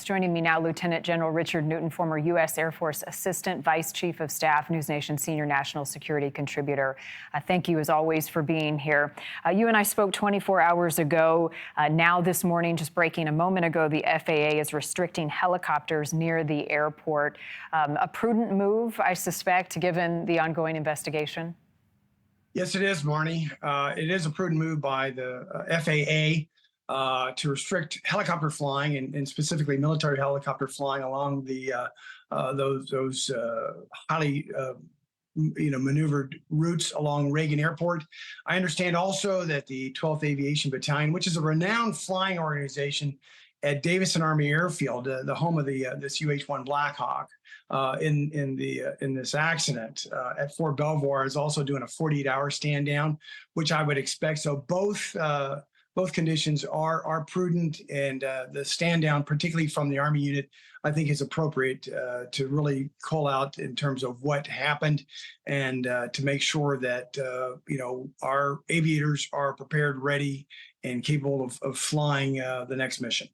Joining me now, Lieutenant General Richard Newton, former U.S. Air Force Assistant Vice Chief of Staff, News Nation Senior National Security Contributor. Thank you, as always, for being here. You and I spoke 24 hours ago. Now this morning, just breaking a moment ago, the FAA is restricting helicopters near the airport. A prudent move, I suspect, given the ongoing investigation? Yes, it is, Marnie. It is a prudent move by the FAA. To restrict helicopter flying and specifically military helicopter flying along the those highly maneuvered routes along Reagan Airport. I understand also that the 12th Aviation Battalion, which is a renowned flying organization at Davison Army Airfield, the home of the this UH-60 Blackhawk, in this accident at Fort Belvoir, is also doing a 48-hour stand down, which I would expect. So both conditions are prudent, and the stand down, particularly from the Army unit, I think is appropriate to really call out in terms of what happened, and to make sure that our aviators are prepared, ready, and capable of flying the next mission.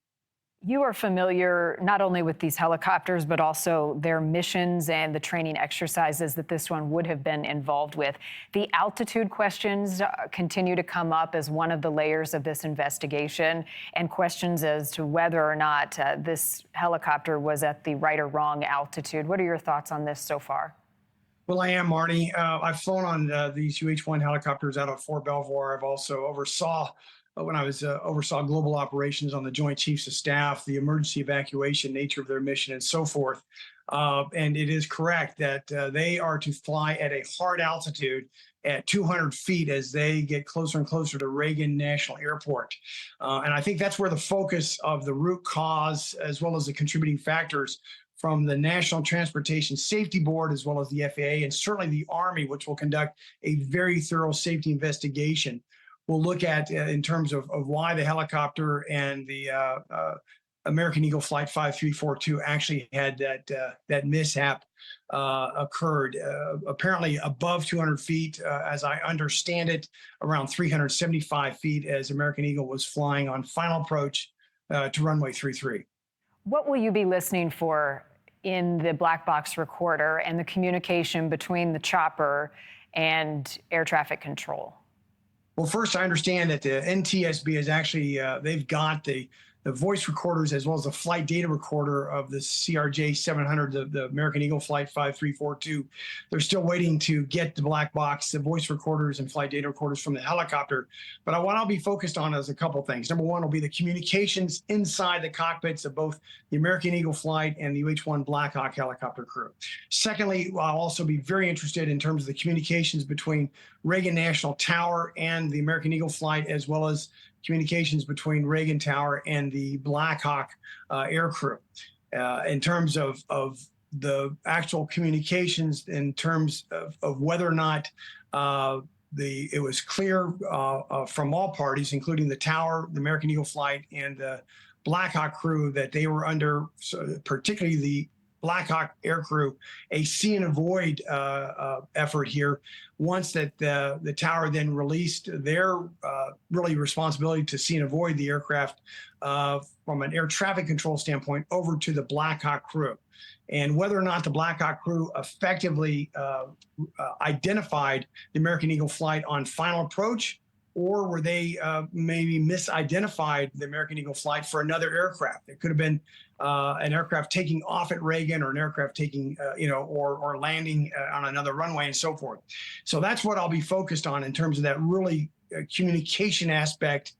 You are familiar not only with these helicopters, but also their missions and the training exercises that this one would have been involved with. The altitude questions continue to come up as one of the layers of this investigation, and questions as to whether or not this helicopter was at the right or wrong altitude. What are your thoughts on this so far? Well, I am, Marnie. I've flown on these UH-60 helicopters out of Fort Belvoir. I've also when I was oversaw global operations on the Joint Chiefs of Staff, the emergency evacuation nature of their mission, and so forth. And it is correct that they are to fly at a hard altitude at 200 feet as they get closer and closer to Reagan National Airport. And I think that's where the focus of the root cause, as well as the contributing factors from the National Transportation Safety Board, as well as the FAA, and certainly the Army, which will conduct a very thorough safety investigation. We'll look at in terms of why the helicopter and the American Eagle Flight 5342 actually had that mishap occurred. Apparently above 200 feet, as I understand it, around 375 feet, as American Eagle was flying on final approach to runway 33. What will you be listening for in the black box recorder and the communication between the chopper and air traffic control? Well, first, I understand that the NTSB is actually, they've got the voice recorders as well as the flight data recorder of the CRJ 700, the American Eagle Flight 5342. They're still waiting to get the black box, the voice recorders and flight data recorders from the helicopter. But what I'll be focused on is a couple things. Number one will be the communications inside the cockpits of both the American Eagle Flight and the UH-60 Blackhawk helicopter crew. Secondly, I'll also be very interested in terms of the communications between Reagan National Tower and the American Eagle Flight, as well as communications between Reagan Tower and the Blackhawk aircrew. In terms of the actual communications, in terms of whether or not it was clear from all parties, including the Tower, the American Eagle Flight, and the Blackhawk crew, that they were under, particularly the Blackhawk aircrew, a see and avoid effort here. Once that the Tower then released their really responsibility to see and avoid the aircraft from an air traffic control standpoint over to the Blackhawk crew. And whether or not the Blackhawk crew effectively identified the American Eagle Flight on final approach, or were they maybe misidentified the American Eagle Flight for another aircraft? It could have been an aircraft taking off at Reagan, or an aircraft taking, or landing on another runway, and so forth. So that's what I'll be focused on in terms of that really communication aspect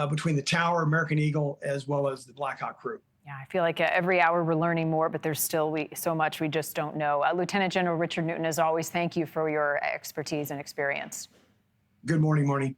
between the Tower, American Eagle, as well as the Blackhawk crew. Yeah, I feel like every hour we're learning more, but there's still so much we just don't know. Lieutenant General Richard Newton, as always, thank you for your expertise and experience. Good morning, Marnie.